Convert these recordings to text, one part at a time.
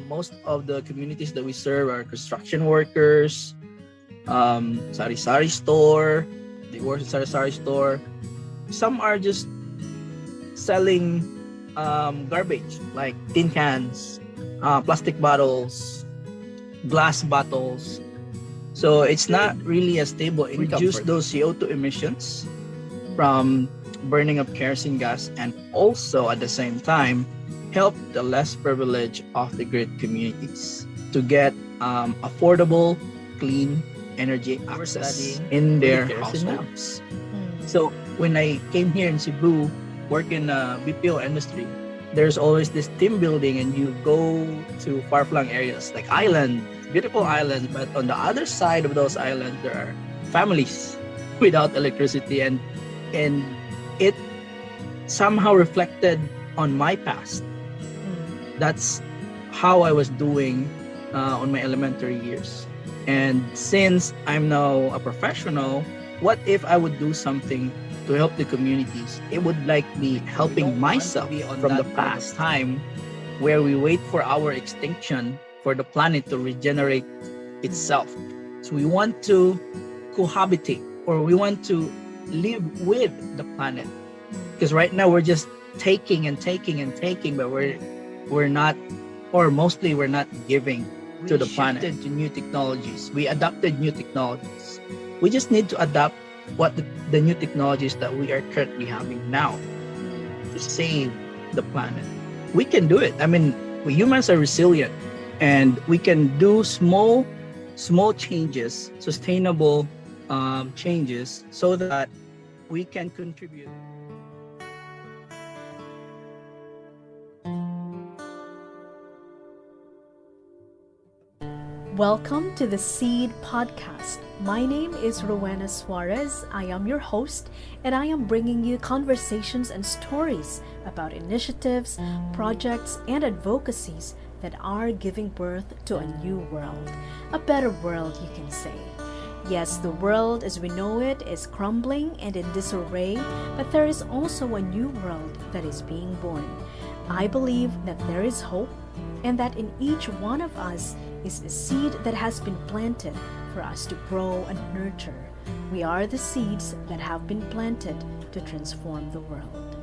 Most of the communities that we serve are construction workers, sari-sari store, they work in sari-sari store. Some are just selling garbage like tin cans, plastic bottles, glass bottles. So it's not really a stable income. Reduce those CO2 emissions from burning of kerosene gas, and also at the same time help the less privileged off-the-grid communities to get affordable, clean energy access in their households. So when I came here in Cebu, work in the BPO industry, there's always this team building, and you go to far-flung areas like island, beautiful islands, but on the other side of those islands, there are families without electricity, and it somehow reflected on my past. That's how I was doing on my elementary years. And since I'm now a professional, what if I would do something to help the communities? It would like be helping myself from the past time where we wait for our extinction for the planet to regenerate itself. So we want to cohabitate, or we want to live with the planet, because right now we're just taking and taking and taking, but we're not, or mostly we're not giving to the planet. We shifted to new technologies. We adopted new technologies. We just need to adapt what the new technologies that we are currently having now to save the planet. We can do it. I mean, we humans are resilient, and we can do small changes, sustainable changes, so that we can contribute. Welcome to the Seed Podcast. My name is Rowena Suarez. I am your host, and I am bringing you conversations and stories about initiatives, projects, and advocacies that are giving birth to a new world. A better world, you can say. Yes, the world as we know it is crumbling and in disarray, but there is also a new world that is being born. I believe that there is hope, and that in each one of us is a seed that has been planted for us to grow and nurture. We are the seeds that have been planted to transform the world.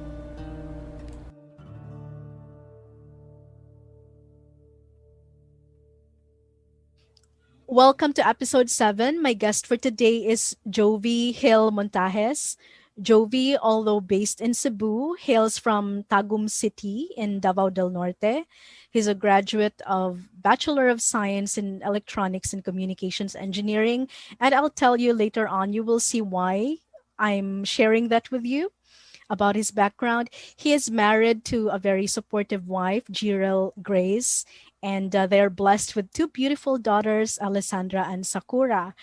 Welcome to episode 7. My guest for today is Jovie Montajes. Jovie, although based in Cebu, hails from Tagum City in Davao del Norte. He's a graduate of Bachelor of Science in Electronics and Communications Engineering. And I'll tell you later on, you will see why I'm sharing that with you about his background. He is married to a very supportive wife, Jirel Grace, and they're blessed with 2 beautiful daughters, Alessandra and Sakura.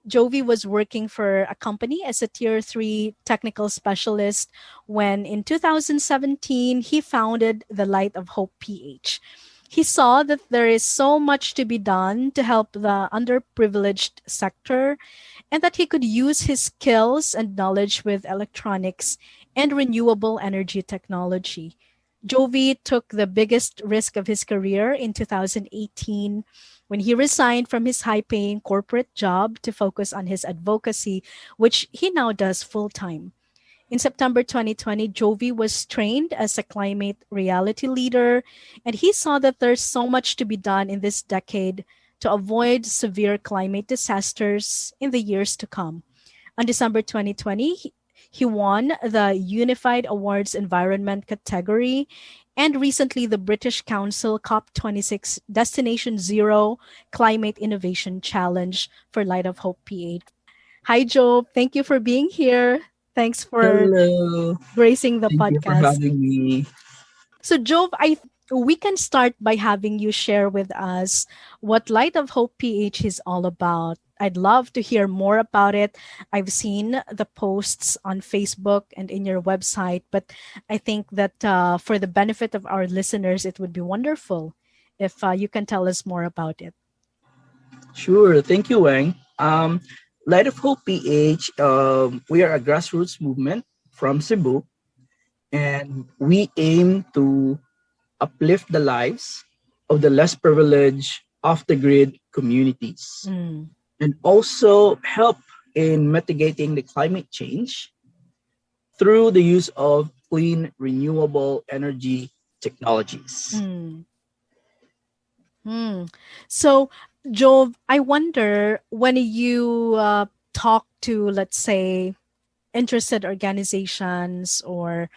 Jovie was working for a company as a Tier 3 technical specialist when in 2017, he founded the Light of Hope PH. He saw that there is so much to be done to help the underprivileged sector, and that he could use his skills and knowledge with electronics and renewable energy technology. Jovie took the biggest risk of his career in 2018 when he resigned from his high-paying corporate job to focus on his advocacy, which he now does full-time. In September 2020, Jovie was trained as a climate reality leader, and he saw that there's so much to be done in this decade to avoid severe climate disasters in the years to come. On December 2020, he won the Unified Awards Environment category, and recently the British Council COP26 Destination Zero Climate Innovation Challenge for Light of Hope PH. Hi, Joe. Thank you for being here. Thanks for gracing the podcast. Thank you for having me. So, Joe, we can start by having you share with us what Light of Hope PH is all about. I'd love to hear more about it. I've seen the posts on Facebook and in your website, but I think that for the benefit of our listeners, it would be wonderful if you can tell us more about it. Sure. Thank you, Wang. Light of Hope PH, we are a grassroots movement from Cebu, and we aim to uplift the lives of the less privileged off the grid communities, Mm. and also help in mitigating the climate change through the use of clean renewable energy technologies. Mm. Mm. So, Jove, I wonder when you talk to, let's say, interested organizations or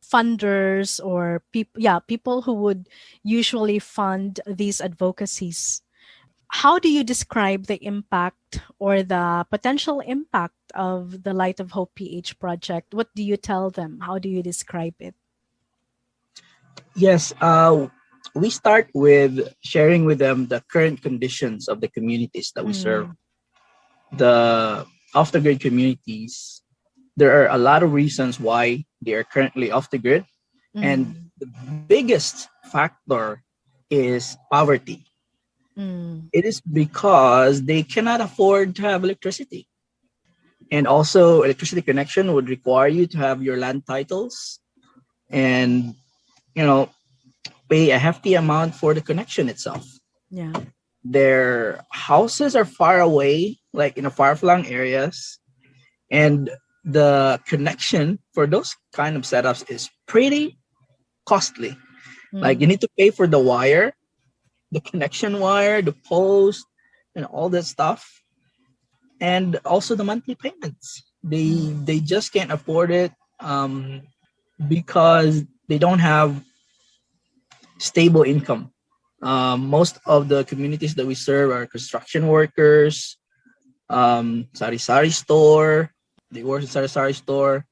funders or people, yeah, people who would usually fund these advocacies, how do you describe the impact or the potential impact of the Light of Hope PH project? What do you tell them? How do you describe it? Yes, we start with sharing with them the current conditions of the communities that we serve. Mm. The off the grid communities, there are a lot of reasons why they are currently off the grid. And Mm. the biggest factor is poverty. Mm. It is because they cannot afford to have electricity. And also, electricity connection would require you to have your land titles and, you know, pay a hefty amount for the connection itself. Yeah. Their houses are far away, like in a far-flung areas, and the connection for those kind of setups is pretty costly. Like you Mm. need to pay for the wire, the connection wire, the post, and all that stuff, and also the monthly payments. They just can't afford it um, because they don't have stable income. Most of the communities that we serve are construction workers, sari-sari store. They work in sari-sari store.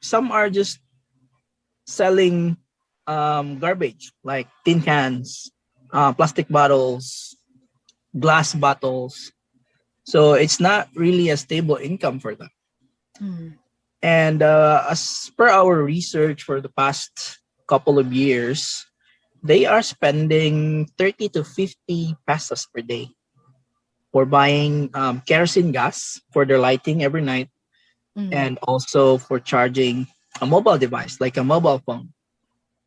Some are just selling garbage like tin cans, plastic bottles, glass bottles. So it's not really a stable income for them. Mm. And as per our research for the past couple of years, they are spending 30 to 50 pesos per day for buying kerosene gas for their lighting every night, Mm. and also for charging a mobile device like a mobile phone,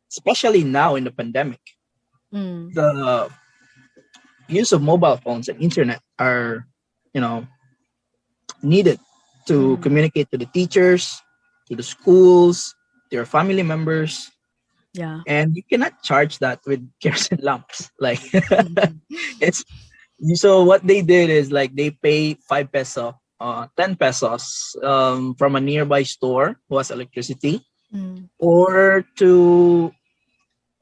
especially now in the pandemic. Mm. The use of mobile phones and internet are, you know, needed to Mm. communicate to the teachers, to the schools, to your family members, Yeah. and you cannot charge that with kerosene lamps. Like Mhm. it's so what they did is like they pay 5 peso, 10 pesos from a nearby store who has electricity, Mm. or to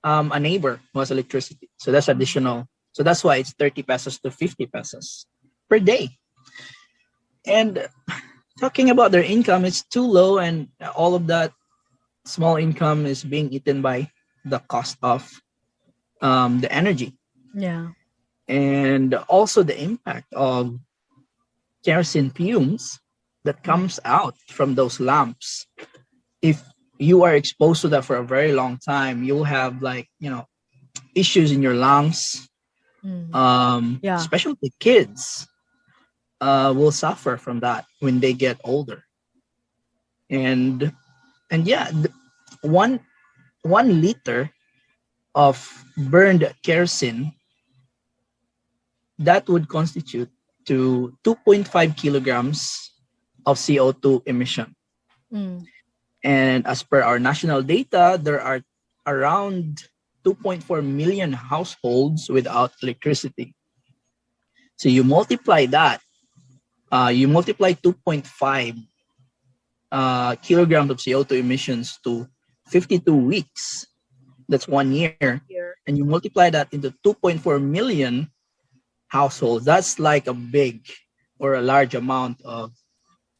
a neighbor who has electricity. So that's Mm. additional. So that's why it's 30 pesos to 50 pesos per day. And talking about their income, it's too low, and all of that small income is being eaten by the cost of the energy, Yeah. and also the impact of kerosene fumes that Mm. comes out from those lamps. If you are exposed to that for a very long time, you'll have, like, issues in your lungs. Mm. Yeah. Especially the kids will suffer from that when they get older. And yeah, one 1 liter of burned kerosene, that would constitute to 2.5 kilograms of CO2 emission. Mm. And as per our national data, there are around 2.4 million households without electricity. So you multiply 2.5 kilograms of CO2 emissions to 52 weeks. That's 1 year. Here. And you multiply that into 2.4 million households. That's like a big or a large amount of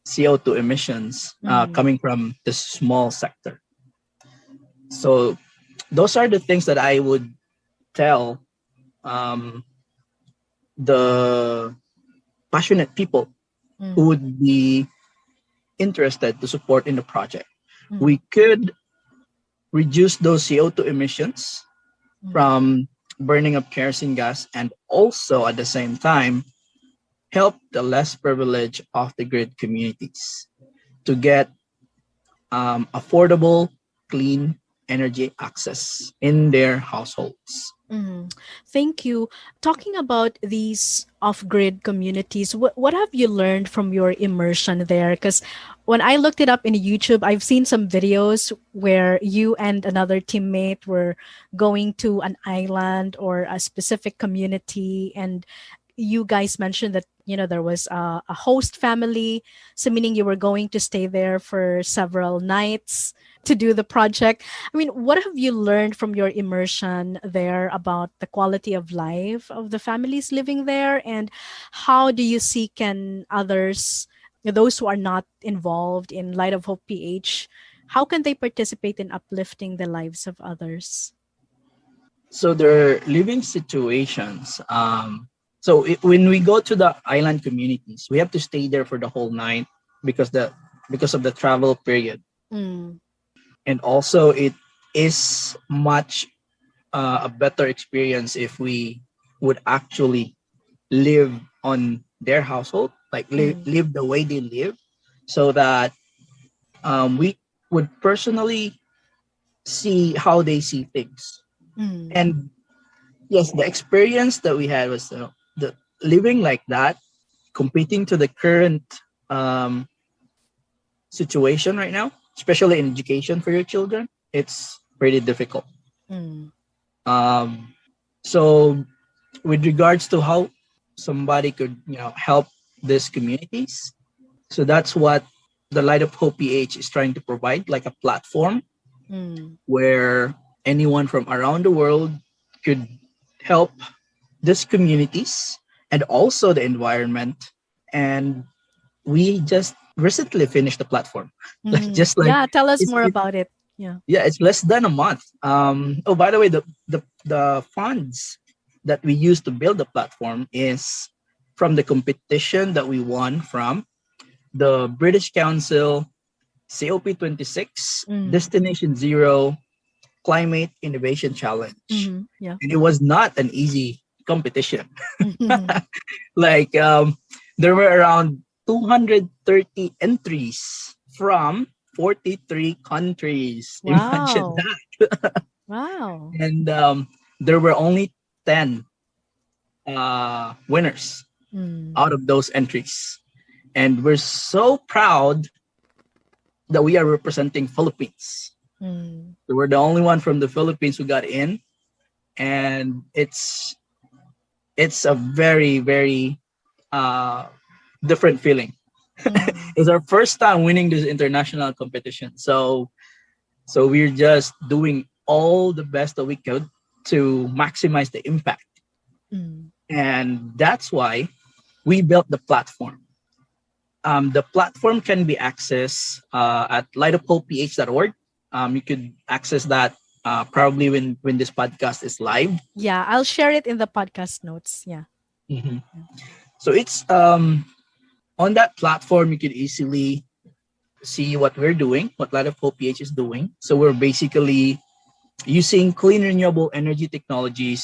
CO2 emissions Mm. coming from this small sector. So those are the things that I would tell um, the passionate people who Mm. would be interested to support in the project. Mm. We could reduce those CO2 emissions Mm. from burning of kerosene gas, and also at the same time help the less privileged off the grid communities to get affordable, clean energy access in their households. Mhm. Thank you. Talking about these off-grid communities, what have you learned from your immersion there? Because when I looked it up in YouTube, I've seen some videos where you and another teammate were going to an island or a specific community, and you guys mentioned that there was a host family, so meaning you were going to stay there for several nights to do the project. I mean, what have you learned from your immersion there about the quality of life of the families living there, and how do you see can others, those who are not involved in Light of Hope PH, how can they participate in uplifting the lives of others? So their living situations. When we go to the island communities, we have to stay there for the whole night because of the travel period, Mm. and also it is much a better experience if we would actually live on their household, like live the way they live, so that we would personally see how they see things. Mm. And yes, the experience that we had was the living like that, competing to the current um, situation right now, especially in education for your children. It's pretty difficult. Mm. Um, so, with regards to how somebody could, help these communities, so that's what the Light of Hope PH is trying to provide, like a platform Mm. where anyone from around the world could help these communities and also the environment. And we just recently finished the platform. like Mm. just like Yeah, tell us it's more it, about it. Yeah. yeah, it's less than a month. Oh, by the way, the funds that we used to build the platform is from the competition that we won from the British Council COP26 Mm. Destination Zero Climate Innovation Challenge. Mm-hmm. Yeah. And it was not an easy competition. Mm-hmm. like there were around 230 entries from 43 countries. Imagine Wow. that. Wow. And there were only 10 winners Mm. out of those entries. And we're so proud that we are representing Philippines. Mm. So we're the only one from the Philippines who got in, and it's a very very uh, different feeling. Mm. It's our first time winning this international competition, so we're just doing all the best that we could to maximize the impact, Mm. and that's why we built the platform. The platform can be accessed at lightofhopeph.org. You could access that probably when this podcast is live. Yeah, I'll share it in the podcast notes. Yeah. Mhm. So it's on that platform you could easily see what we're doing, what Light of Hope PH is doing. So we're basically using clean renewable energy technologies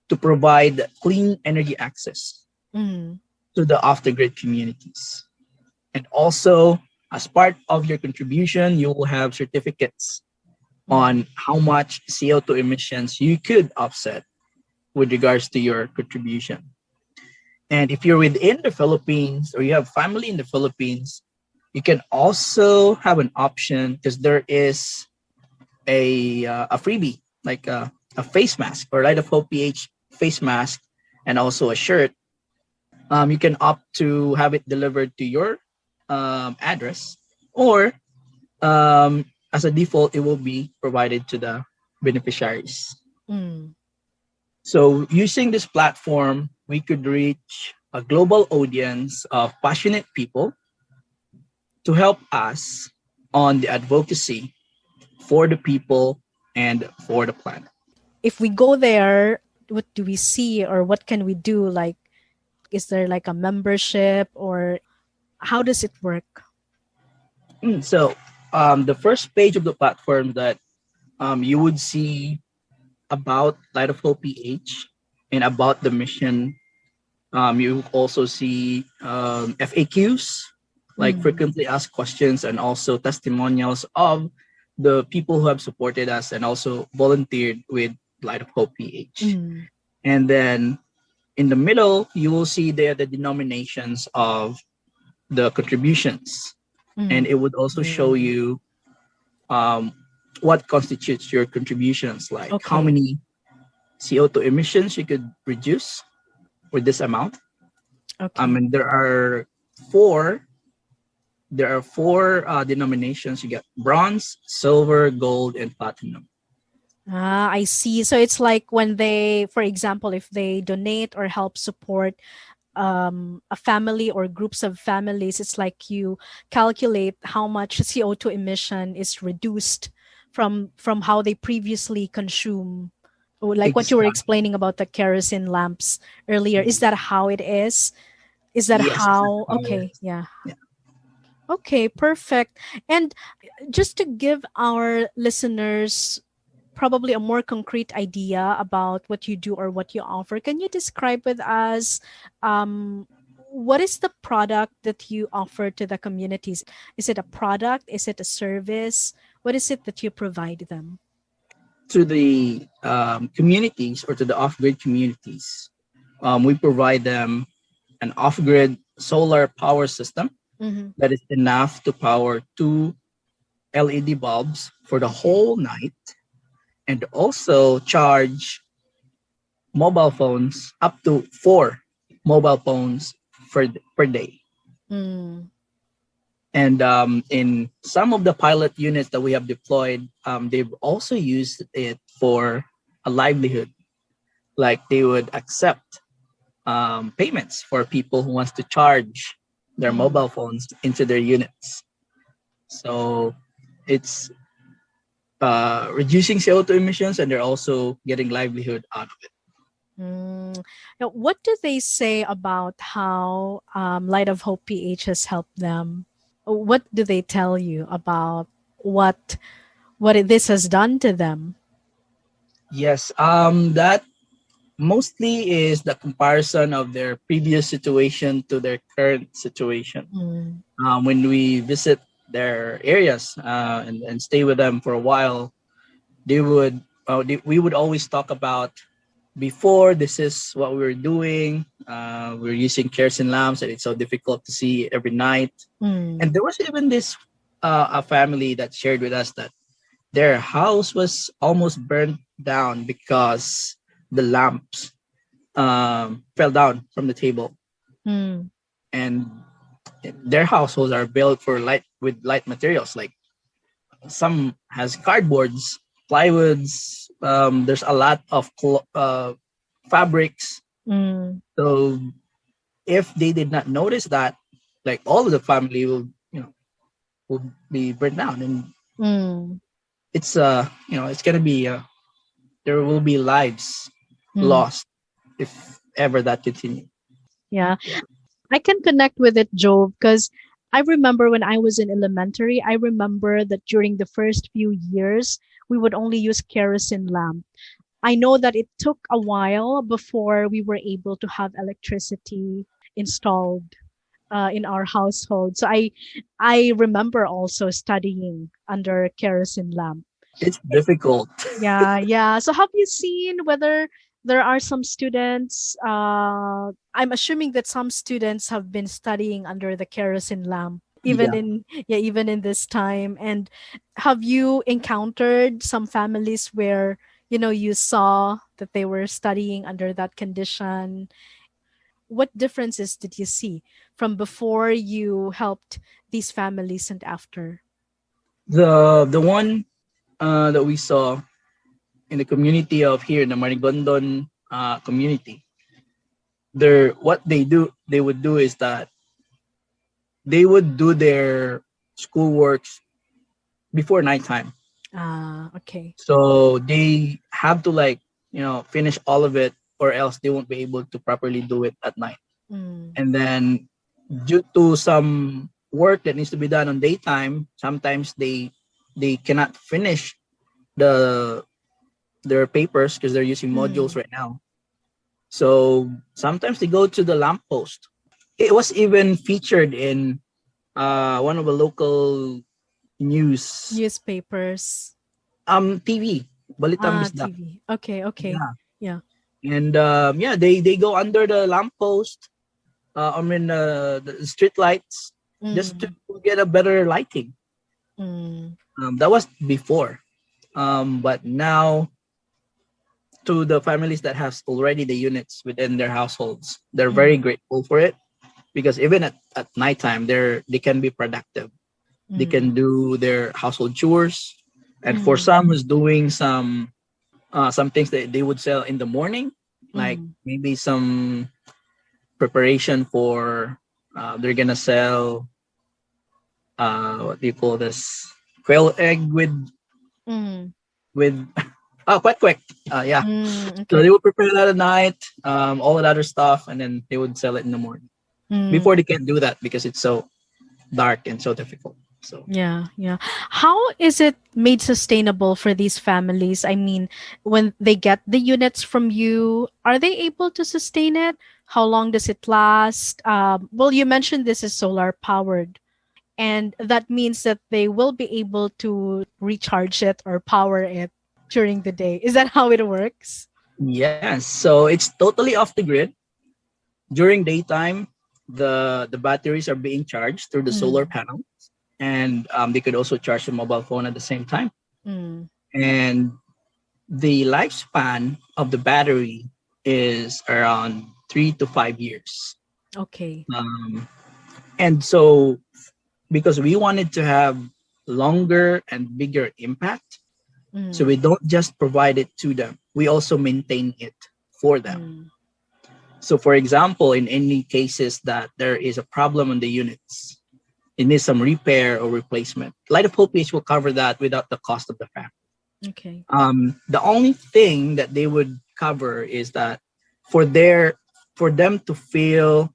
to provide clean energy access Mm. to the off the grid communities. And also, as part of your contribution, you will have certificates Mm. on how much CO2 emissions you could offset with regards to your contribution. And if you're within the Philippines or you have family in the Philippines, you can also have an option because there is a freebie like a face mask or Light of Hope PH face mask and also a shirt. You can opt to have it delivered to your address, or as a default, it will be provided to the beneficiaries. Mm. So, using this platform, we could reach a global audience of passionate people to help us on the advocacy for the people and for the planet. If we go there, what do we see or what can we do? Like, is there like a membership or how does it work? So, the first page of the platform that you would see about Light of Hope PH and about the mission. You also see FAQs, like Mm. frequently asked questions, and also testimonials of the people who have supported us and also volunteered with Light of Hope PH. Mm. And then in the middle, you will see there the denominations of the contributions. And Mm. it would also show you um, what constitutes your contributions, like how Okay. many CO2 emissions you could reduce with this amount. Okay. And four there are four denominations. You get bronze, silver, gold, and platinum. Ah, I see. So it's like when they, for example, if they donate or help support a family or groups of families, it's like you calculate how much CO2 emission is reduced from how they previously consume. Or like what you were Exactly. explaining about the kerosene lamps earlier. Is that how it is? Is that Yes, that's how? how it Okay, is. yeah. Yeah. Okay, perfect. And just to give our listeners probably a more concrete idea about what you do or what you offer, can you describe with us um, what is the product that you offer to the communities? Is it a product? Is it a service? What is it that you provide them? To the communities or to the off-grid communities, we provide them an off-grid solar power system Mm-hmm. that is enough to power two LED bulbs for the Okay. whole night, and also charge mobile phones up to four mobile phones per day. Mm. And in some of the pilot units that we have deployed, they've also used it for a livelihood. Like they would accept payments for people who wants to charge their Mm. mobile phones into their units. So it's reducing CO2 emissions, and they're also getting livelihood out of it. Mm. Now, what do they say about how Light of Hope PH has helped them? What do they tell you about what this has done to them? Yes, that mostly is the comparison of their previous situation to their current situation. Mm. When we visit their areas and stay with them for a while, we would always talk about before this is what we were doing. We're using kerosene lamps, and it's so difficult to see every night. And Mm. there was even this a family that shared with us that their house was almost burned down because the lamps fell down from the table, Mm. and their households are built for light materials. Like some has cardboards, plywoods. There's a lot of fabrics. Mm. So if they did not notice that, like all of the family will be burned down, and Mm. it's gonna be there will be lives Mm. lost if ever that continues. Yeah, I can connect with it, Joe, because I remember when I was in elementary, I remember that during the first few years, we would only use kerosene lamp. I know that it took a while before we were able to have electricity installed in our household. So I remember also studying under kerosene lamp. It's difficult. Yeah, yeah. So have you seen whether there are some students? I'm assuming that some students have been studying under the kerosene lamp, even Yeah. in even in this time. And have you encountered some families where you saw that they were studying under that condition? What differences did you see from before you helped these families and after? The one that we saw in the community of here in the Marigondon community, what they would do is that they would do their schoolworks before nighttime. Ah, okay. So they have to finish all of it, or else they won't be able to properly do it at night. Mm. And then due to some work that needs to be done on daytime, sometimes they cannot finish the their papers because they're using modules Mm. right now. So sometimes they go to the lamppost. It was even featured in one of the local news. Newspapers. TV. Balitang Bisdak. TV. Okay. Yeah. Yeah. And they go under the lamppost, the street lights, just to get a better lighting. That was before. But now, to the families that have already the units within their households, they're very grateful for it, because even at nighttime, they can be productive. They can do their household chores, and for some who's doing some things that they would sell in the morning, like maybe some preparation for they're gonna sell what do you call this, quail egg with quite quick. Okay. So they would prepare that at night, all that other stuff, and then they would sell it in the morning. Before, they can't do that because it's so dark and so difficult. So Yeah. How is it made sustainable for these families? I mean, when they get the units from you, are they able to sustain it? How long does it last? Well, you mentioned this is solar powered, and that means that they will be able to recharge it or power it during the day. Is that how it works? yes, so it's totally off the grid. During daytime, the batteries are being charged through the solar panel, and they could also charge the mobile phone at the same time. And the lifespan of the battery is around 3 to 5 years. Okay. And so, because we wanted to have longer and bigger impact, so we don't just provide it to them, we also maintain it for them. So, for example, in any cases that there is a problem on the units, it needs some repair or replacement, Light of Hope PH will cover that without the cost of the family. Okay. The only thing that they would cover is that for them to feel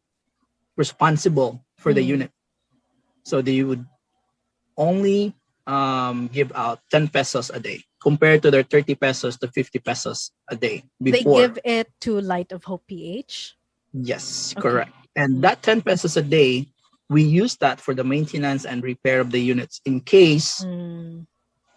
responsible for the unit. So they would only give out 10 pesos a day compared to their 30 pesos to 50 pesos a day before. They give it to Light of Hope PH? Yes, correct. And that 10 pesos a day, we use that for the maintenance and repair of the units in case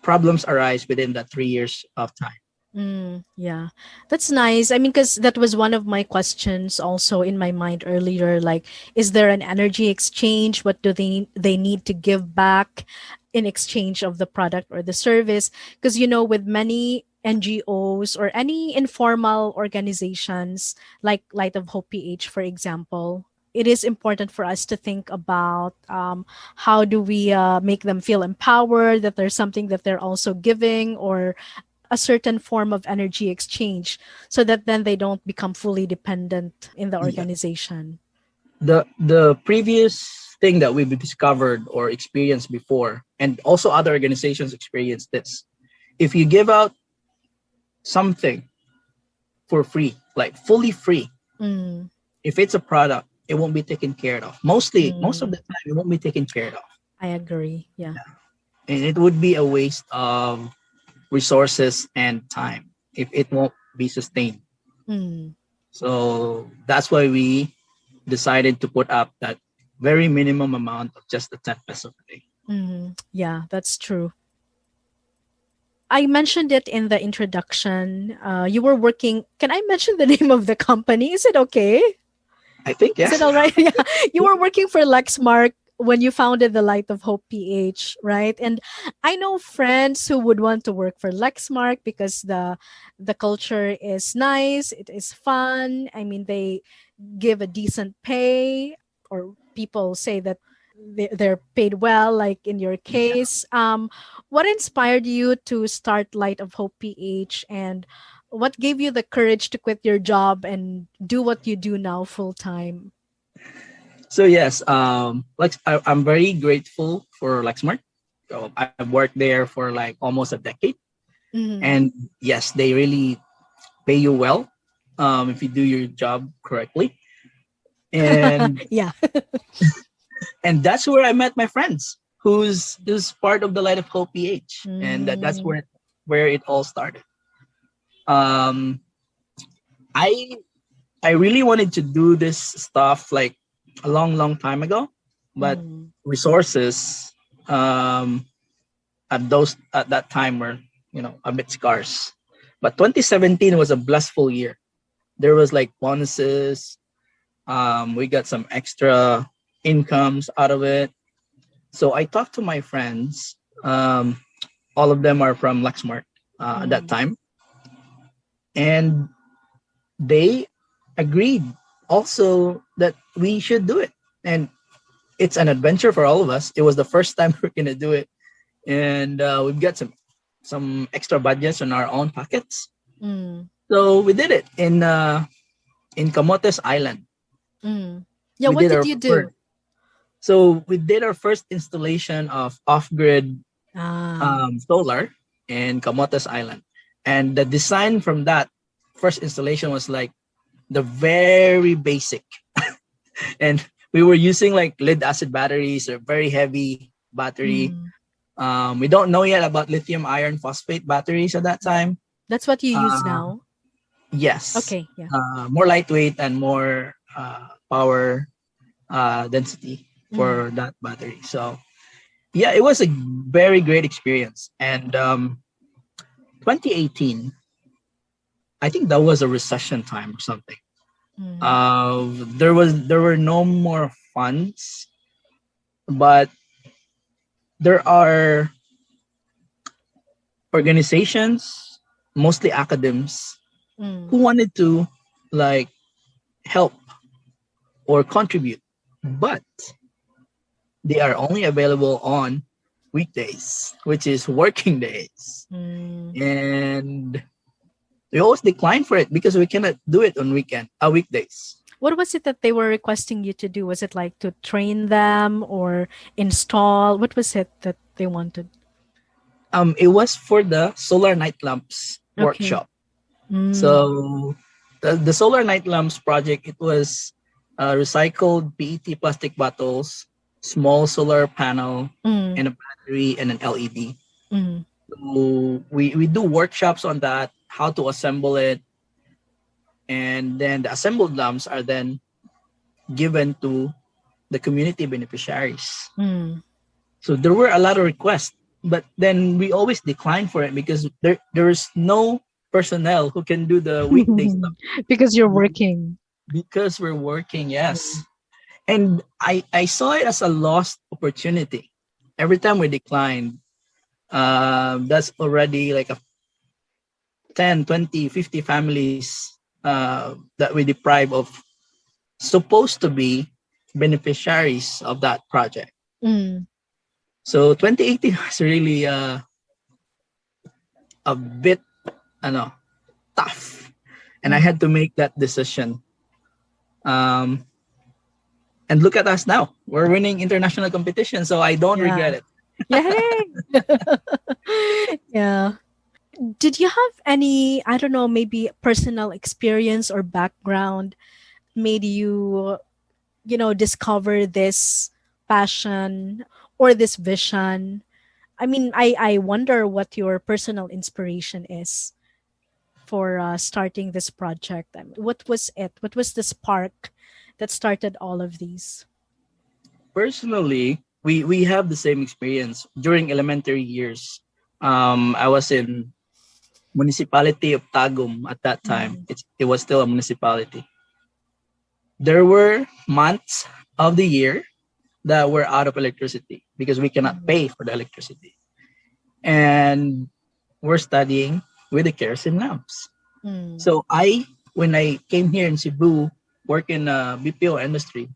problems arise within that 3 years of time. Yeah, that's nice. I mean, because that was one of my questions also in my mind earlier. Like, is there an energy exchange? What do they need to give back in exchange of the product or the service? Because, with many NGOs or any informal organizations like Light of Hope PH, for example, it is important for us to think about how do we make them feel empowered, that there's something that they're also giving, or a certain form of energy exchange, so that then they don't become fully dependent in the organization. The previous thing that we've discovered or experienced before, and also other organizations experience this, if you give out something for free, like fully free, if it's a product, it won't be taken care of. Most of the time, it won't be taken care of. I agree. Yeah. And it would be a waste of resources and time if it won't be sustained. So that's why we decided to put up that very minimum amount of just the 10 pesos a day. Yeah, that's true. I mentioned it in the introduction. You were working. Can I mention the name of the company? Is it okay? I think, yes. Is it all right? Yeah. You were working for Lexmark when you founded the Light of Hope PH, right? And I know friends who would want to work for Lexmark because the culture is nice, it is fun. I mean, they give a decent pay, or people say that they're paid well, like in your case. What inspired you to start Light of Hope PH, and what gave you the courage to quit your job and do what you do now full time? So yes, I'm very grateful for Lexmark. So I've worked there for like almost a decade, and yes, they really pay you well if you do your job correctly. And yeah, and that's where I met my friends, who's part of the Light of Hope PH, and that's where it all started. I really wanted to do this stuff like a long time ago, but resources at that time were, a bit scarce. But 2017 was a blissful year. There was like bonuses. We got some extra incomes out of it. So I talked to my friends. All of them are from Lexmark at that time, and they agreed also that we should do it. And it's an adventure for all of us. It was the first time we're gonna do it, and we've got some extra budgets on our own pockets. So we did it in Camotes Island. Yeah, what did you do? So we did our first installation of off-grid solar in Camotes Island, and the design from that first installation was like the very basic, and we were using like lead acid batteries, a very heavy battery. We don't know yet about lithium iron phosphate batteries at that time. That's what you use now? Yes. Okay. Yeah. More lightweight and more power density for that battery. So yeah, it was a very great experience. And 2018, I think that was a recession time or something. There were no more funds, but there are organizations, mostly academics, who wanted to like help or contribute, but they are only available on weekdays, which is working days. And we always decline for it because we cannot do it on weekdays. What was it that they were requesting you to do? Was it like to train them or install? What was it that they wanted? It was for the solar night lamps workshop. So the solar night lamps project, it was recycled PET plastic bottles, small solar panel, and a battery and an LED. So we do workshops on that, how to assemble it, and then the assembled lamps are then given to the community beneficiaries. So there were a lot of requests, but then we always decline for it because there is no personnel who can do the weekday stuff. Because you're working. Because we're working, yes. And I saw it as a lost opportunity. Every time we declined, that's already like a 10, 20, 50 families that we deprive of supposed to be beneficiaries of that project. So 2018 was really a bit tough, and I had to make that decision. And look at us now, we're winning international competition, so I don't regret it. Yay! Yeah. Did you have any, I don't know, maybe personal experience or background made you, discover this passion or this vision? I mean, I wonder what your personal inspiration is for starting this project. I mean, what was it? What was the spark that started all of these? Personally, we have the same experience during elementary years. I was in municipality of Tagum at that time. It was still a municipality. There were months of the year that were out of electricity because we cannot pay for the electricity. And we're studying with the kerosene lamps. So when I came here in Cebu, work in BPO industry,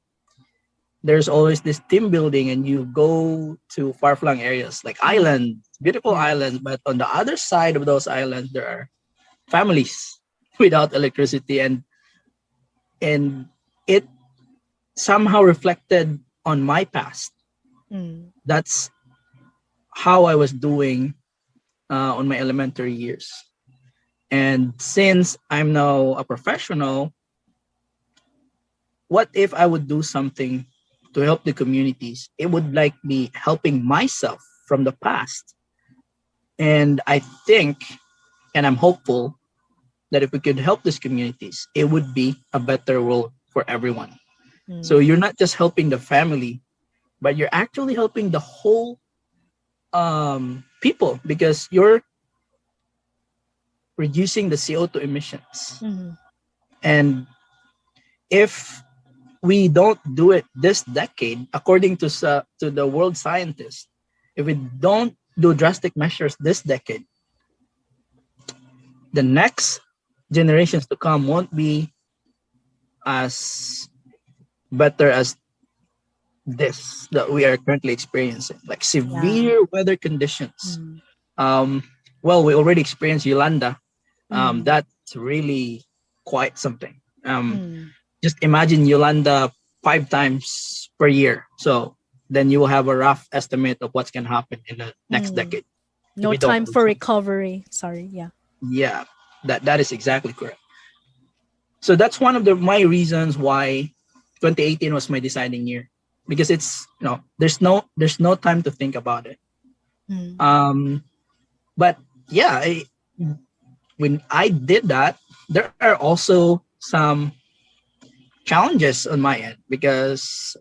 there's always this team building and you go to far-flung areas like islands, beautiful islands, but on the other side of those islands, there are families without electricity, and it somehow reflected on my past. That's how I was doing on my elementary years. And since I'm now a professional, what if I would do something to help the communities? It would like be helping myself from the past. And I think, and I'm hopeful, that if we could help these communities, it would be a better world for everyone. So you're not just helping the family, but you're actually helping the whole people, because you're reducing the CO2 emissions. Mhm. And if we don't do it this decade, according to the world scientists, if we don't do drastic measures this decade, the next generations to come won't be as better as this that we are currently experiencing, like Yeah. severe weather conditions. Mm. Well, we already experienced Yolanda. Mm. That's really quite something. Mm. Just imagine Yolanda 5 times per year. So then you will have a rough estimate of what's going to happen in the next Mm. decade if No we don't time do for something. recovery. Sorry. Yeah. Yeah, that is exactly correct. So that's one of my reasons why 2018 was my deciding year, because it's there's no time to think about it. Mm. But yeah, when I did that, there are also some challenges on my end, because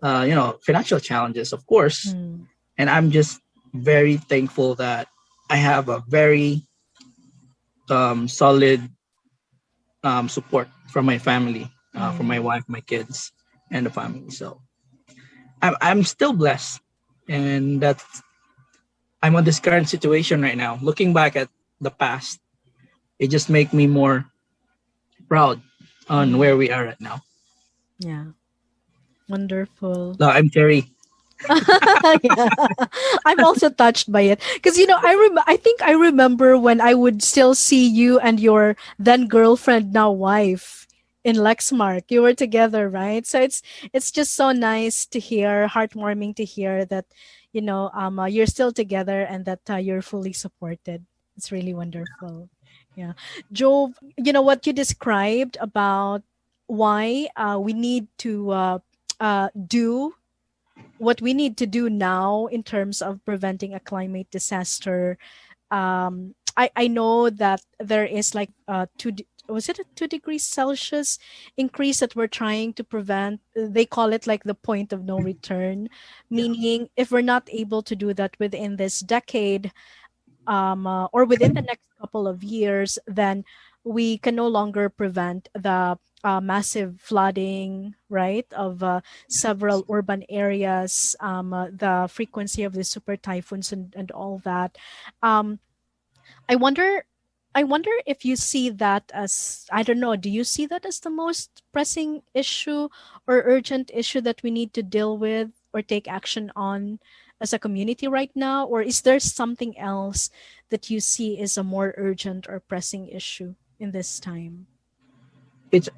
financial challenges, of course. Mm. And I'm just very thankful that I have a very solid support from my family, from my Mm. wife, my kids, and the family. So I'm still blessed, and that's I'm on this current situation right now. Looking back at the past, it just make me more proud on Mm. where we are right now. Yeah. Wonderful. No, I'm Terry. Yeah. I'm also touched by it because I think I remember when I would still see you and your then girlfriend, now wife, in Lexmark. You were together, right? So it's just so nice to hear, heartwarming to hear that you're still together and that you're fully supported. It's really wonderful. Yeah, Joe, what you described about why we need to do what we need to do now in terms of preventing a climate disaster. I know that there is like was it a 2 degrees Celsius increase that we're trying to prevent. They call it like the point of no return, Yeah. meaning if we're not able to do that within this decade, or within the next couple of years, then we can no longer prevent the massive flooding, right, of several urban areas, the frequency of the super typhoons and all that. Um, I wonder. I wonder if you see that as, I don't know, do you see that as the most pressing issue or urgent issue that we need to deal with or take action on as a community right now? Or is there something else that you see is a more urgent or pressing issue in this time? It's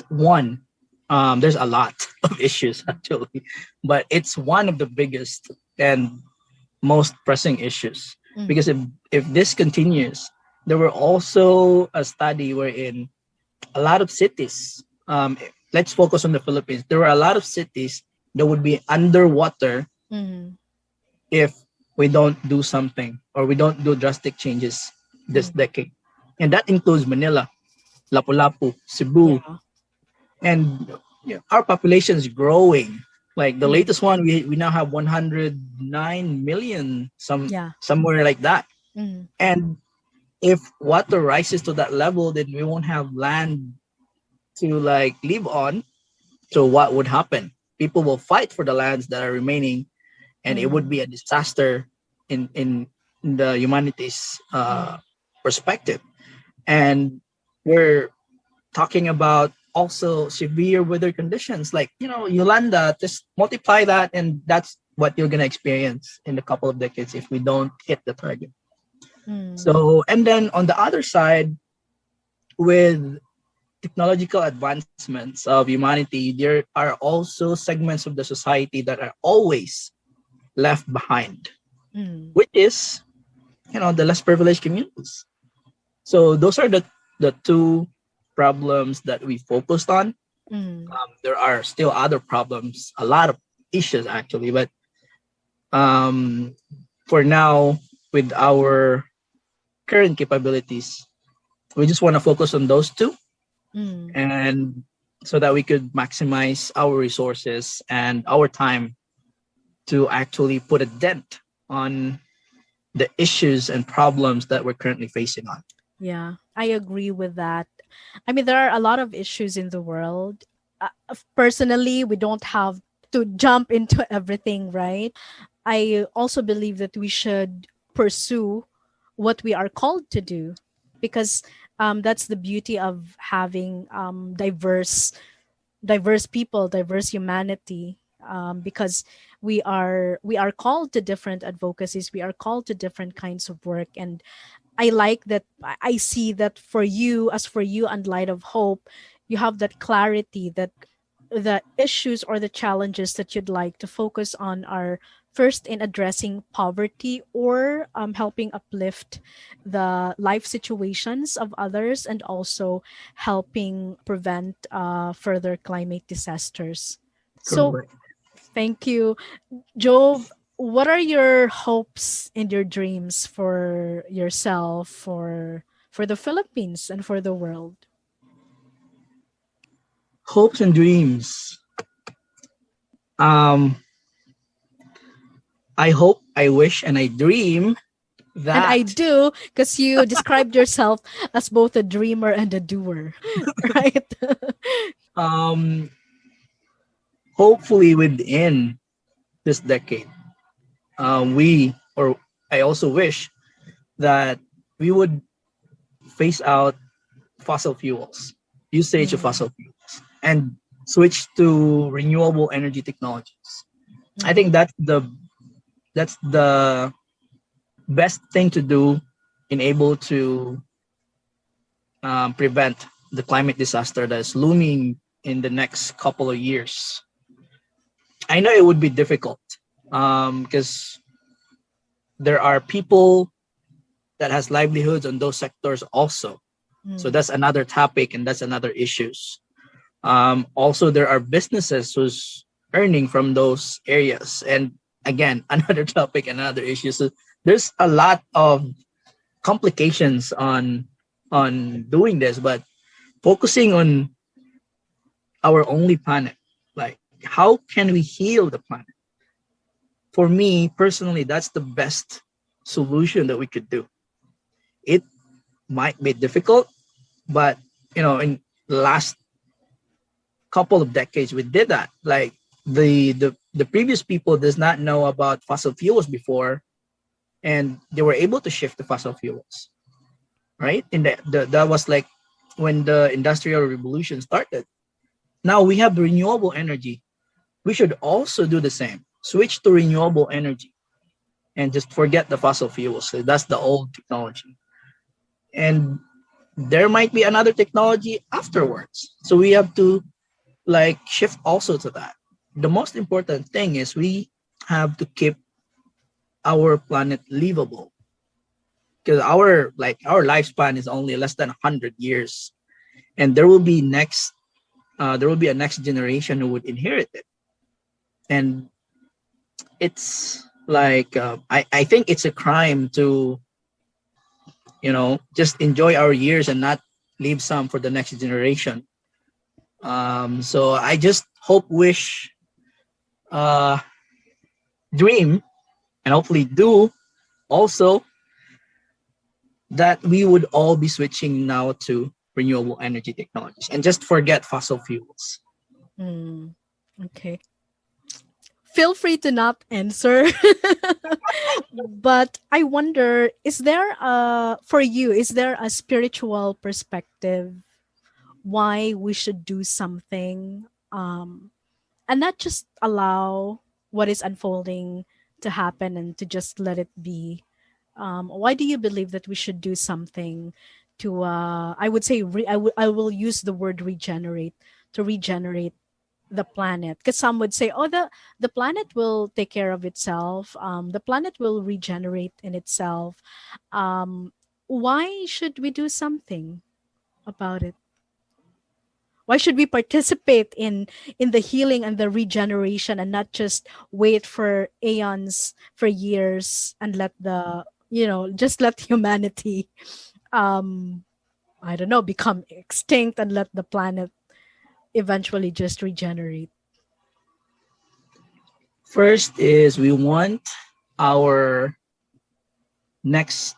one. There's a lot of issues actually, but it's one of the biggest and most pressing issues, because Mm. if this continues, there were also a study wherein a lot of cities. Let's focus on the Philippines. There were a lot of cities that would be underwater Mm. if we don't do something or we don't do drastic changes this Mm. decade, and that includes Manila, Lapu-Lapu, Cebu, Yeah. and our population is growing. Like the Mm. latest one, we now have 109 million, Yeah. somewhere like that. Mm. And if water rises to that level, then we won't have land to like live on. So what would happen? People will fight for the lands that are remaining, and it would Mm. be a disaster in the humanity's Mm. perspective. And we're talking about also severe weather conditions, like Yolanda. Just multiply that, and that's what you're gonna experience in a couple of decades if we don't hit the target. Mm. So, and then on the other side, with technological advancements of humanity, there are also segments of the society that are always left behind, Mm. which is the less privileged communities. So those are the two problems that we focused on. Mm. There are still other problems, a lot of issues actually, but um, for now, with our current capabilities, we just want to focus on those two, Mm. and so that we could maximize our resources and our time to actually put a dent on the issues and problems that we're currently facing on. Yeah, I agree with that. I mean, there are a lot of issues in the world. Personally, we don't have to jump into everything, right? I also believe that we should pursue what we are called to do, because that's the beauty of having diverse people, diverse humanity. Because we are called to different advocacies, we are called to different kinds of work, and I like that. I see that for you, as for you and Light of Hope, you have that clarity that the issues or the challenges that you'd like to focus on are first in addressing poverty, or helping uplift the life situations of others, and also helping prevent further climate disasters. So, Correct. thank you. Jove, what are your hopes and your dreams for yourself, for the Philippines, and for the world? Hopes and dreams. Um, I hope, I wish, and I dream And I that do, because you described yourself as both a dreamer and a doer, right? um, hopefully within this decade, I also wish that we would phase out fossil fuels, usage of Mm, fossil fuels, and switch to renewable energy technologies. I think mhm, that's the best thing to do in able to prevent the climate disaster that is looming in the next couple of years. I know it would be difficult because there are people that has livelihoods on those sectors also. So mm, that's another topic and that's another issues. Also, there are businesses who's earning from those areas, and again, another topic, another issue. So there's a lot of complications on doing this, but focusing on our only planet, like how can we heal the planet? For me personally, that's the best solution that we could do. It might be difficult, but in the last couple of decades we did that. Like the previous people does not know about fossil fuels before, and they were able to shift to fossil fuels, right? And that was like when the industrial revolution started. Now we have the renewable energy. We should also do the same, switch to renewable energy and just forget the fossil fuels. So that's the old technology, and there might be another technology afterwards, so we have to like shift also to that. The most important thing is we have to keep our planet livable, because our lifespan is only less than 100 years, and there will be a next generation who would inherit it. And it's like I think it's a crime to just enjoy our years and not leave some for the next generation. So I just hope, wish, uh dream, and hopefully do also that we would all be switching now to renewable energy technologies and just forget fossil fuels. mm. Okay. Feel free to not answer. But I wonder, for you, is there a spiritual perspective why we should do something, and not just allow what is unfolding to happen and to just let it be? Why do you believe that we should do something to, I would say, I will use the word regenerate, to regenerate the planet? Because some would say, oh, the planet will take care of itself, the planet will regenerate in itself. Why should we do something about it? Why should we participate in the healing and the regeneration, and not just wait for aeons, for years, and let just let humanity, um I don't know, become extinct, and let the planet eventually just regenerate? First is we want our next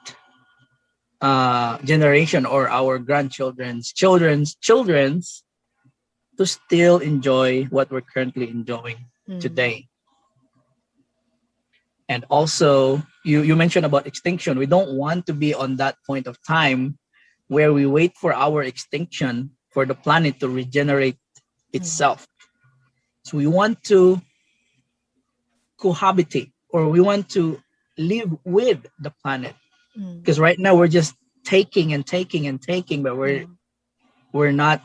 generation or our grandchildren's children's to still enjoy what we're currently enjoying today. And also, you mentioned about extinction. We don't want to be on that point of time where we wait for our extinction for the planet to regenerate itself. So we want to cohabitate, or we want to live with the planet. Because right now we're just taking and taking and taking, but we're not,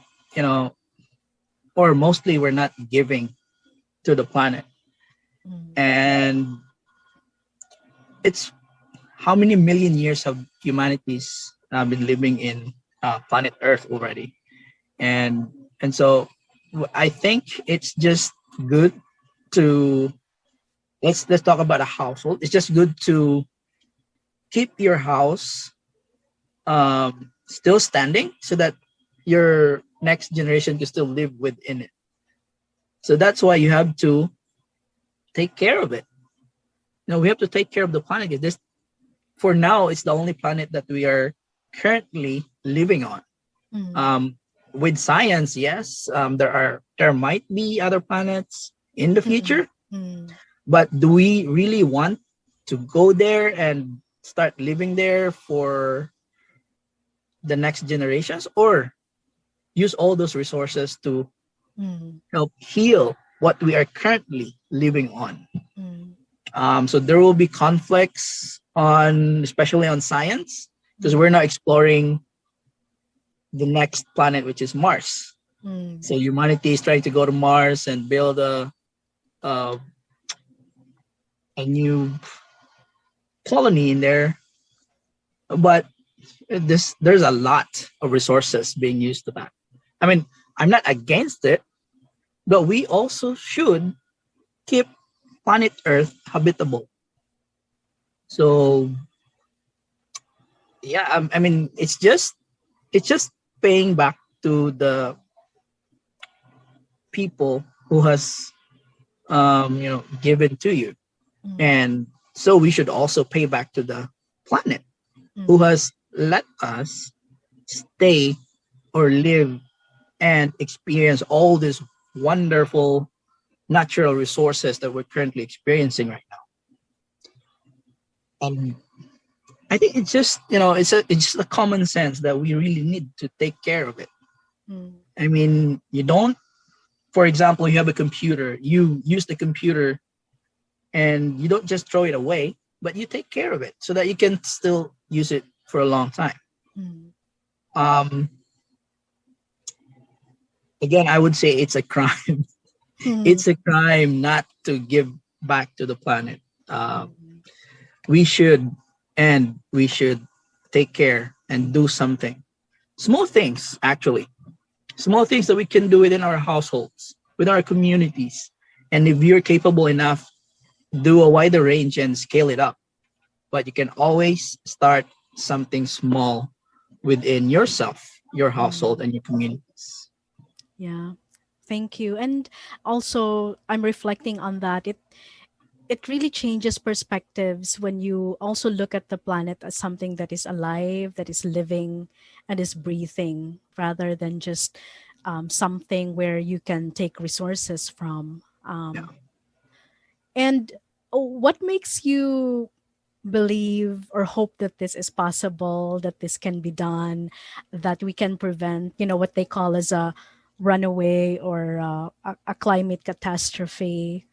or mostly we're not giving to the planet. And it's how many million years have humanities been living in planet Earth already, and so I think it's just good to let's talk about a household. It's just good to keep your house still standing so that your next generation can still live within it. So that's why you have to take care of it. We have to take care of the planet. This, for now, it's the only planet that we are currently living on. With science, yes, there might be other planets in the future, but do we really want to go there and start living there for the next generations, or use all those resources to help heal what we are currently living on? So there will be conflicts especially on science, because we're now exploring the next planet, which is Mars. So humanity is trying to go to Mars and build a new colony in there. But there's a lot of resources being used to that. I mean, I'm not against it, but we also should keep planet Earth habitable. So yeah, I mean, it's just paying back to the people who has given to you, and so we should also pay back to the planet who has let us stay or live and experience all these wonderful natural resources that we're currently experiencing right now. And I think it's just it's just a common sense that we really need to take care of it. I mean, you don't, for example, you have a computer, you use the computer and you don't just throw it away, but you take care of it so that you can still use it for a long time. Again, I would say it's a crime. It's a crime not to give back to the planet. We should take care and do something. Small things, actually. Small things that we can do within our households, with our communities. And if you're capable enough, do a wider range and scale it up. But you can always start something small within yourself, your household, and your communities. Yeah. Thank you. And also, I'm reflecting on that. It really changes perspectives when you also look at the planet as something that is alive, that is living, and is breathing, rather than just something where you can take resources from. And what makes you believe or hope that this is possible, that this can be done, that we can prevent, what they call as a runaway or a climate catastrophe?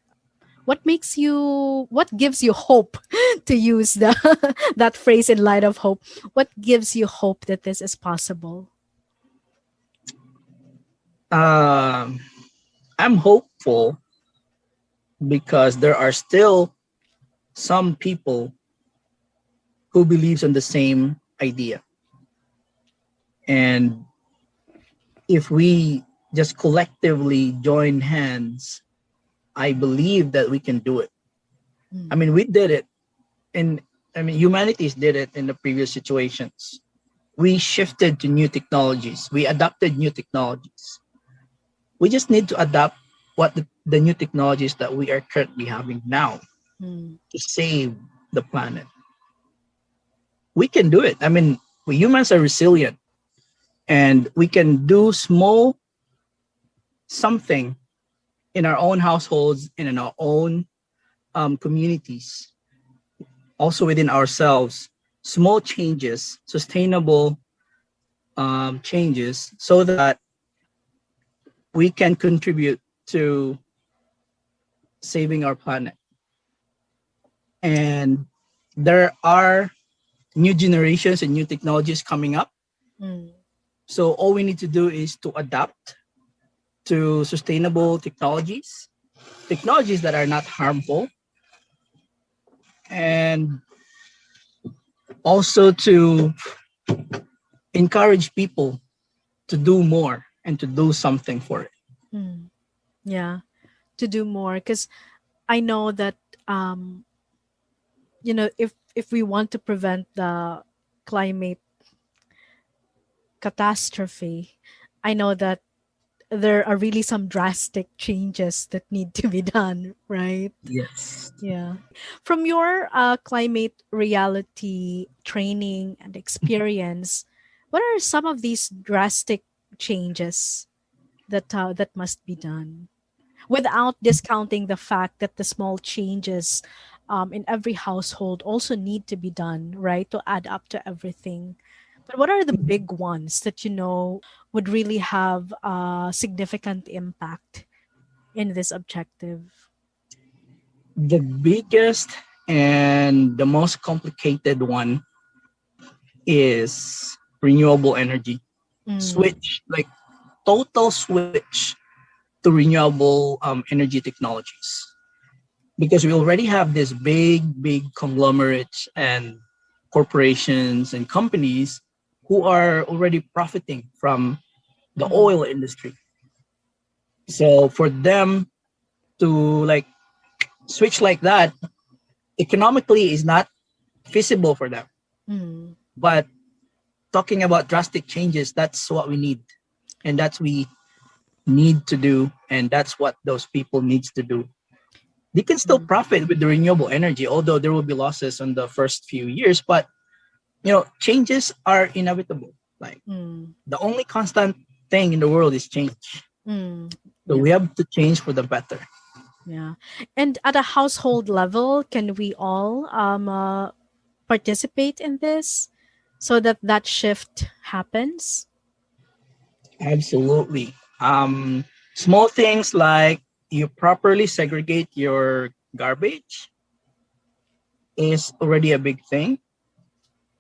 What gives you hope, to use that phrase in light of hope? What gives you hope that this is possible? I'm hopeful because there are still some people who believes in the same idea. And if we just collectively join hands, I believe that we can do it. I mean, we did it. Humanities did it in the previous situations. We shifted to new technologies. We adopted new technologies. We just need to adapt what the new technologies that we are currently having now to save the planet. we can do it. I mean, we humans are resilient, and we can do small something in our own households and in our own communities, also within ourselves. Small changes, sustainable changes, so that we can contribute to saving our planet. And there are new generations and new technologies coming up. Mm. So all we need to do is to adapt to sustainable technologies that are not harmful, and also to encourage people to do more and to do something for it. Mm. Yeah, to do more, because I know that um, if we want to prevent the climate catastrophe, I know that there are really some drastic changes that need to be done, right? Yes. Yeah. From your climate reality training and experience, what are some of these drastic changes that must be done, without discounting the fact that the small changes in every household also need to be done, right, to add up to everything? But what are the big ones that would really have a significant impact in this objective? The biggest and the most complicated one is renewable energy. Mm, Switch, like total switch to renewable energy technologies. Because we already have this big conglomerates and corporations and companies who are already profiting from the mm, oil industry. So for them to like switch like that, economically is not feasible for them. mm, But talking about drastic changes, that's what we need. And that's we need to do. And that's what those people needs to do. They can still mm, profit with the renewable energy, although there will be losses on the first few years. But changes are inevitable. Like mm, the only constant thing in the world is change. mm. So Yeah. we have to change for the better. Yeah. And at a household level, can we all participate in this so that that shift happens? Absolutely. Small things like you properly segregate your garbage is already a big thing.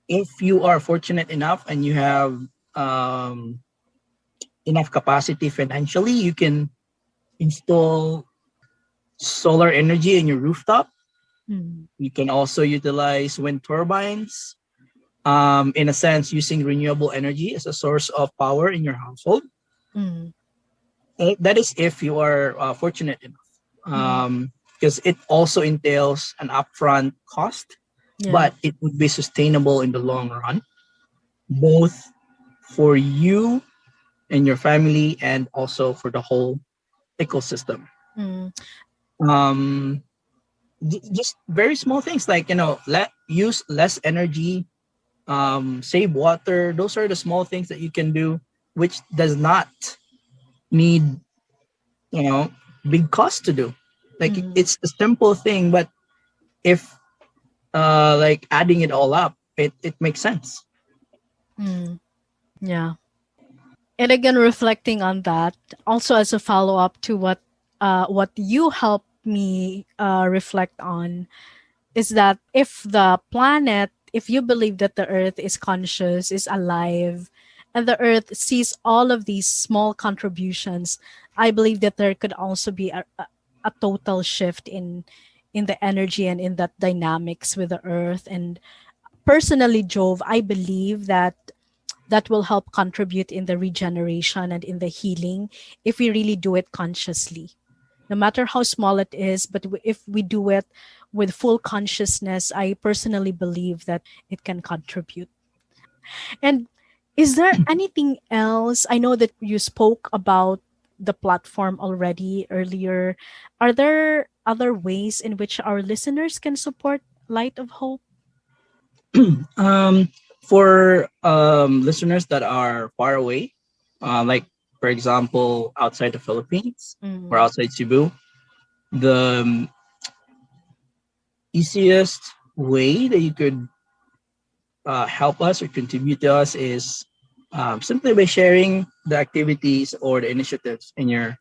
If you are fortunate enough and you have um, enough capacity financially, you can install solar energy in your rooftop. Mm, You can also utilize wind turbines, in a sense, using renewable energy as a source of power in your household. mm, That is if you are fortunate enough, mm. because it also entails an upfront cost, Yeah. but it would be sustainable in the long run, both for you and your family and also for the whole ecosystem. Mm, Um, just very small things like let use less energy, save water. Those are the small things that you can do, which does not need you know big cost to do. Like mm, it's a simple thing, but if like adding it all up, it makes sense. mm. Yeah. And again, reflecting on that, also as a follow up to what you helped me reflect on, is that if you believe that the earth is conscious, is alive, and the earth sees all of these small contributions, I believe that there could also be a total shift in the energy and in that dynamics with the earth. And personally, Jove, I believe that that will help contribute in the regeneration and in the healing if we really do it consciously, no matter how small it is. But if we do it with full consciousness, I personally believe that it can contribute. And is there anything else? I know that you spoke about the platform already earlier. Are there other ways in which our listeners can support Light of Hope? Um, for listeners that are far away, like for example, outside the Philippines or Mm. outside Cebu, the easiest way that you could help us or contribute to us is simply by sharing the activities or the initiatives in your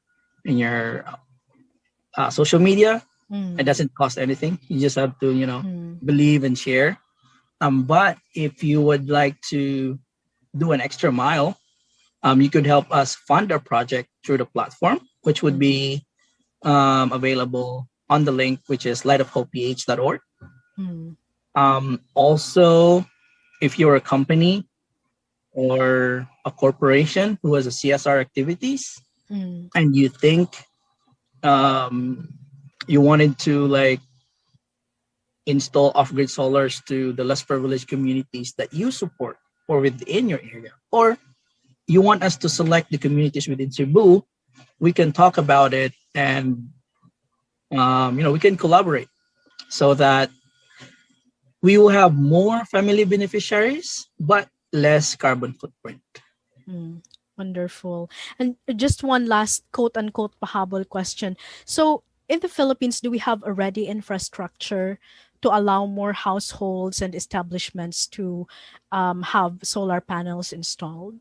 social media. It Mm. doesn't cost anything. You just have to Mm. believe and share. But if you would like to do an extra mile, you could help us fund our project through the platform, which would Mm. be available on the link, which is lightofhopeph.org. Mm. Also, if you're a company or a corporation who has a CSR activities Mm. and you think um, you wanted to like install off-grid solars to the less privileged communities that you support or within your area, or you want us to select the communities within Cebu, we can talk about it and we can collaborate so that we will have more family beneficiaries but less carbon footprint. Mm. Wonderful. And just one last quote unquote pahabol question. So, in the Philippines, do we have already infrastructure to allow more households and establishments to have solar panels installed?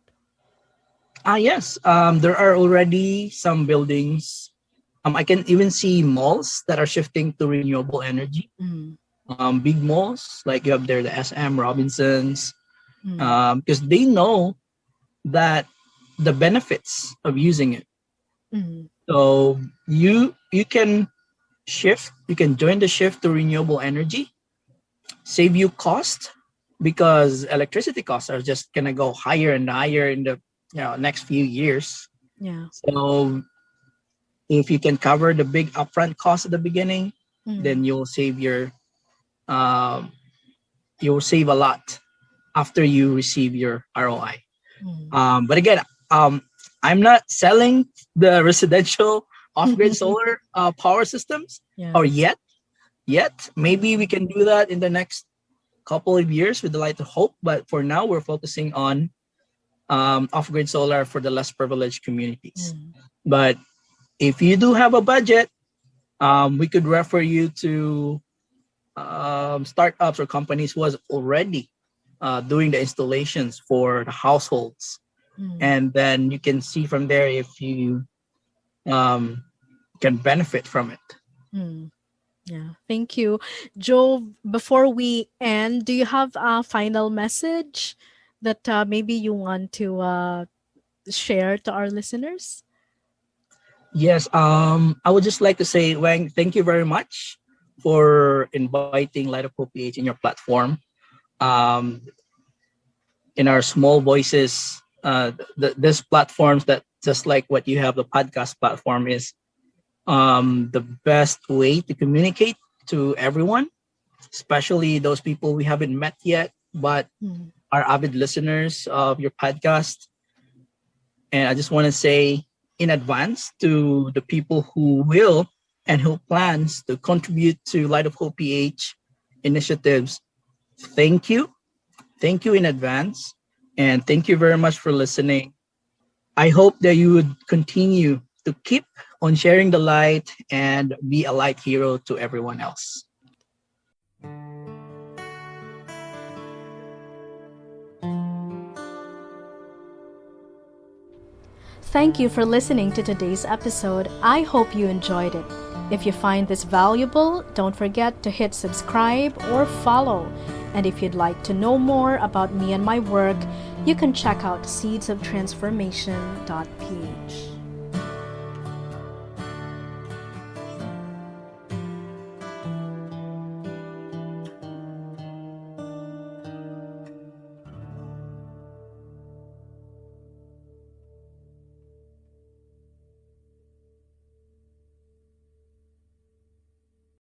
Yes, there are already some buildings. I can even see malls that are shifting to renewable energy. Mm. Big malls like you have there the SM Robinsons, Mm. because they know that the benefits of using it. Mm. So you can shift, you can join the shift to renewable energy, save you cost because electricity costs are just gonna go higher and higher in the next few years. Yeah. So if you can cover the big upfront cost at the beginning, Mm. then um, you'll save a lot after you receive your ROI. Mm. But again, I'm not selling the residential off-grid solar power systems Yeah. or yet. Yet, maybe we can do that in the next couple of years with the light of hope. But for now, we're focusing on off-grid solar for the less privileged communities. Mm. But if you do have a budget, we could refer you to startups or companies who has already doing the installations for the households, Mm. and then you can see from there if you um, can benefit from it. Mm. Yeah. Thank you. Joe, before we end, do you have a final message that maybe you want to share to our listeners? Yes, I would just like to say, Wang, thank you very much for inviting Light of Hope PH in your platform. Um, in our small voices, this platforms that just like what you have, the podcast platform is the best way to communicate to everyone, especially those people we haven't met yet, but Mm. are avid listeners of your podcast. And I just want to say in advance to the people who will and who plans to contribute to Light of Hope PH initiatives, thank you. Thank you in advance. And thank you very much for listening. I hope that you would continue to keep on sharing the light and be a light hero to everyone else. Thank you for listening to today's episode. I hope you enjoyed it. If you find this valuable, don't forget to hit subscribe or follow. And if you'd like to know more about me and my work, you can check out seedsoftransformation.ph.